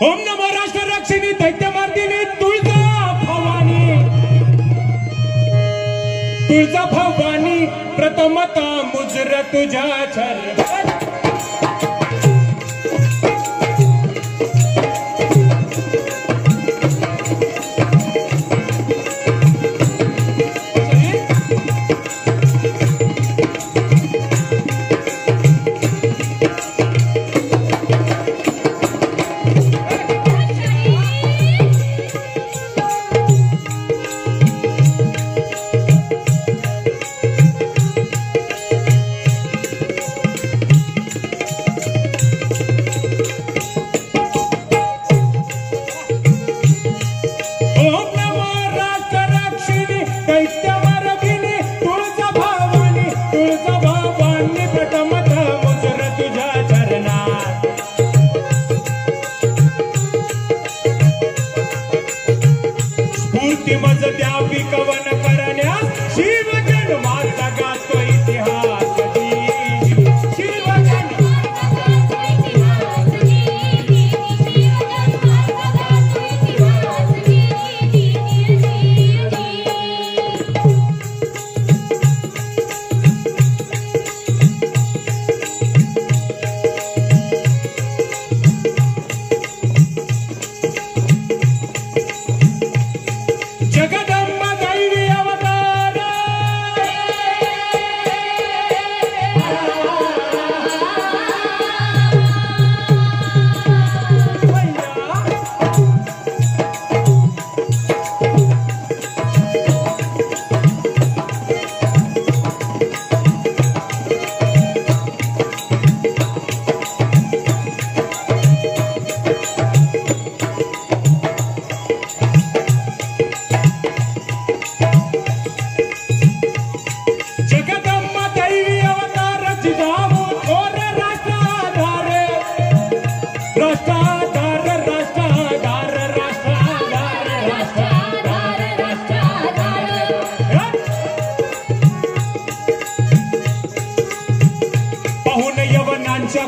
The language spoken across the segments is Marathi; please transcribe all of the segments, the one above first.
ओम नमो राष्ट्ररक्षिणी दैत्यमर्दिनी तुळजा भवानी प्रथमता मुजर तुझ्या चरण मज द्यावी कवन करण्यास शिवजन माझा गातो इतिहास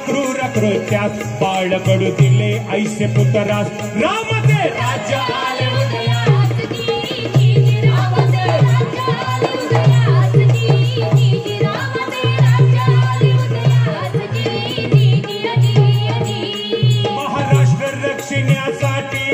क्रूर कृत्यात बाळ कडू दिले ऐसे पुतरास रामचे राज्य आले उदयास रामचे राज्य आले उदयास रामचे राज्य आले उदयास महाराष्ट्र रक्षण्यासाठी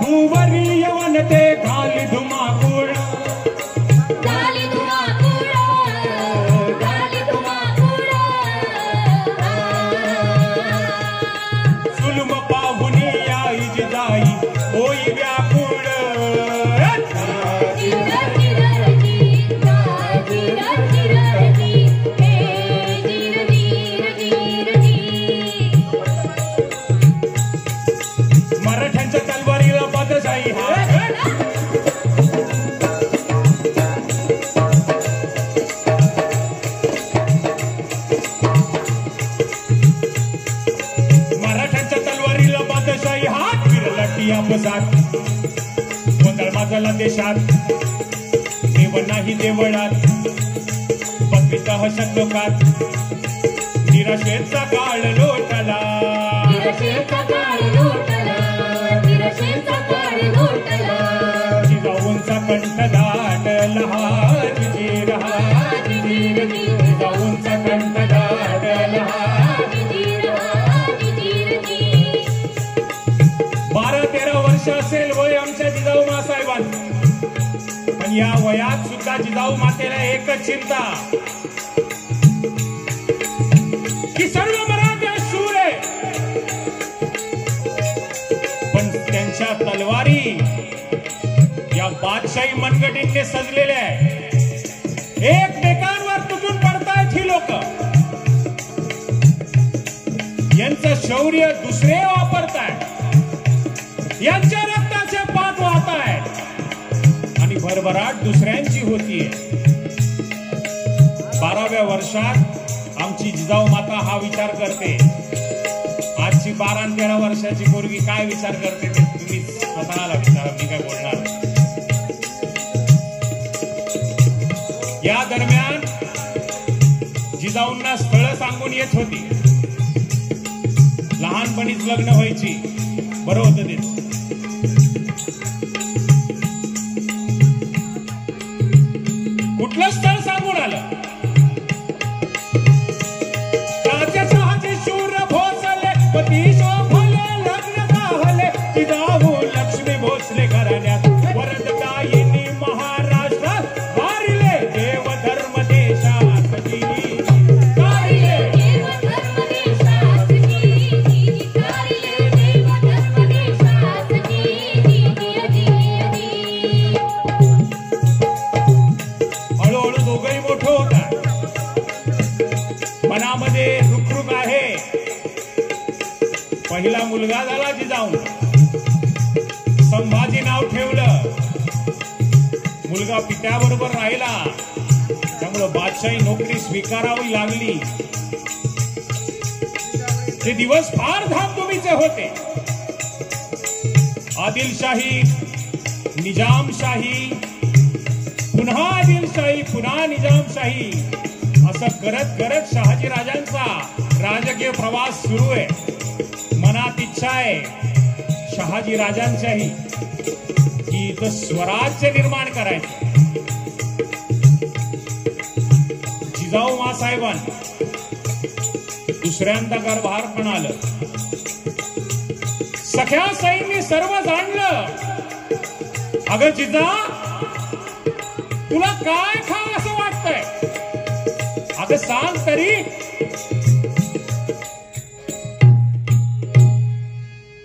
भूवरी यवन ते घाली धुमाकूळ सुलम पाहुनी आई जिजाई होई व्याकुळ मराठ्यांच्या तलवारीला पादशाही हात फिरला आपसात गोंधळ माजला देशात देव नाही देवळात बसली दहशत लोकात निराशेचा काळ लोटला जिजाऊंचा कंठ दाटला जिजाऊंचा कंठ दाटला 12-13 वर्ष असेल वय आमच्या जिजाऊ मासाहेबांना पण या वयात सुद्धा जिजाऊ मातेला एकच चिंता की सर्व मराठा शूर आहे पण त्यांच्या तलवारी या बादशाही मनगटींनी सजलेल्या आहे. एकमेकांवर तुटून पडतायत ही लोक. यांचं शौर्य दुसरे वापरतायत. यांच्या रक्ताचे पात वाहतायत आणि भरभराट दुसऱ्यांची होतीये. 12व्या वर्षात आमची जिजाऊ माता हा विचार करते. आजची 12 आणि 13 वर्षाची पोरगी काय विचार करते ते तुम्ही स्वतःला विचारा, मी काय बोलणार. या दरम्यान जिजाऊंना स्थळ सांगून येत होती. लहानपणीच लग्न व्हायची, बरं होतं ते. कुठलं स्थळ सांगून आलं? राजशहाचे शूर भोसले पती शोभले लग्न झाले जिजाऊ लक्ष्मी भोसले घराण्यात वरददायिनी महाराष्ट्रात वारिले देव धर्म देशात वारिले देव धर्म देशात वारिले देव धर्म देशात. हळूहळू दोघंही मोठं होतात. मनामध्ये रुखरुख आहे. पहिला मुलगा झाला जिजाऊ. संभाजी नाव ठेवलं. मुलगा पित्याबरोबर राहिला, त्यामुळं बादशाही नोकरी स्वीकारावी लागली. ते दिवस फार धामधुमीचे होते. आदिलशाही, निजामशाही, पुन्हा आदिलशाही, पुन्हा निजामशाही, असं करत करत शहाजी राजांचा राजकीय प्रवास सुरू आहे. मनात इच्छा आहे शहाजी राजांच्याही की इथं स्वराज्य निर्माण करायचं. जिजाऊ मासाहेबांना दुसऱ्यांदा गर्भारपण आलं. सख्या सईंनी सर्व जाणलं. अगं जिजा, तुला काय खावं असं वाटतंय? अगं सांग तरी.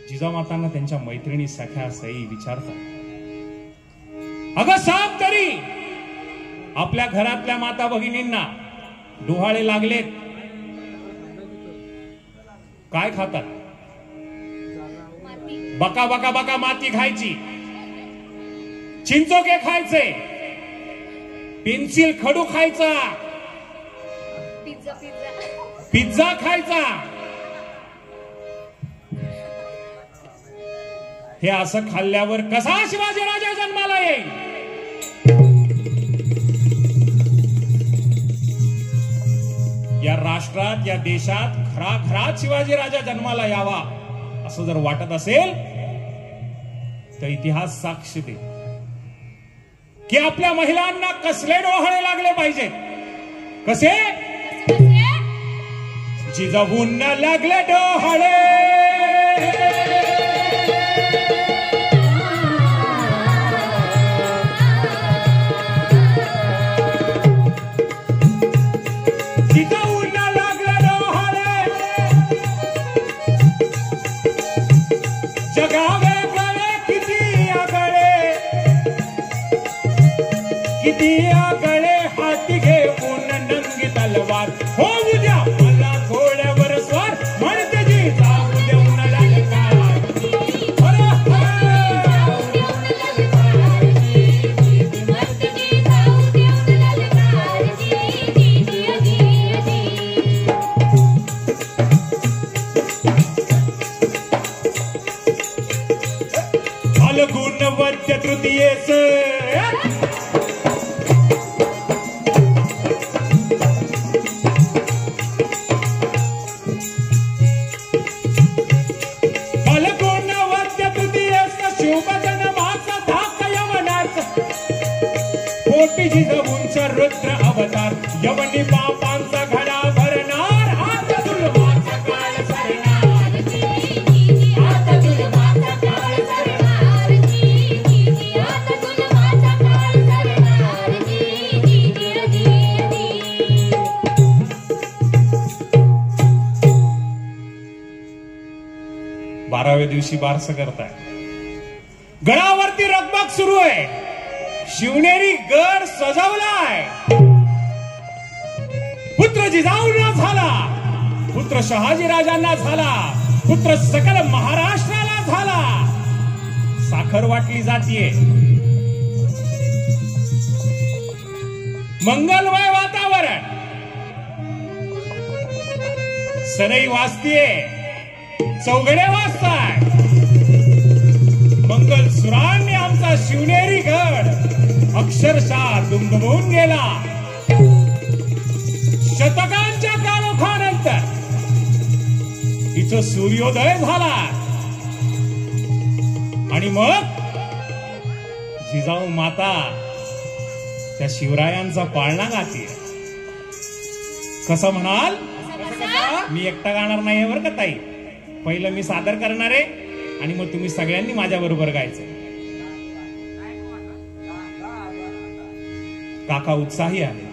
जिजामातांना त्यांच्या मैत्रिणी सख्या सई विचारतात, अगं सांग तरी. आपल्या घरातल्या माता भगिनींना डोहाळे लागलेत, काय खातात? बका बका बका माती खायची, चिंचोके खायचे, पेन्सिल खडू खायचा, पिझ्झा खायचा. हे असं खाल्ल्यावर कसा शिवाजी राजा जन्माला येईल? या राष्ट्रात, या देशात खरा शिवाजी राजा जन्माला यावा असं जर वाटत असेल तर इतिहास साक्ष दे की आपल्या महिलांना कसले डोहाळे लागले पाहिजे. कसे? जिजाऊंना लागले डोहाळे. जिजाऊंना लागले डोहाळे. जगावे गळे किती आगळे, किती आगळे हाती घेऊन नंगी तलवार. हो उद्या मला घोड्यावर स्वार म्हणते जिजाऊ देऊन ललकार. फाल्गुन वद्य तृतीयेस जिजाऊंचा रुद्र अवतार. यवनी पापांचा घडा भरणार. आता जुलमाचा काळ सरणार. आता जुलमाचा काळ सरणार. आता जुलमाचा काळ सरणार. 12व्या दिवशी बारसं करताय. गडावरती रकबक सुरू आहे. शिवनेरी गड सजवलाय. पुत्र जिजाऊंना झाला, पुत्र शहाजीराजांना झाला, पुत्र सकल महाराष्ट्राला झाला. साखर वाटली जातीये. मंगलमय वातावरण. सनई वाजतीये, चौघडे वाजताय. मंगल सुरांनी आमचा शिवनेरी गड अक्षरशः दुमदुमून गेला. शतकांच्या काळोखानंतर इथं सूर्योदय झाला आणि मग जिजाऊ माता त्या शिवरायांचा पाळणा गातीये. कसं म्हणाल? मी एकटा गाणार नाहीये बरं का ताई. पहिलं मी सादर करणार आहे आणि मग तुम्ही सगळ्यांनी माझ्या बरोबर गायचं. काका उत्साही आहे.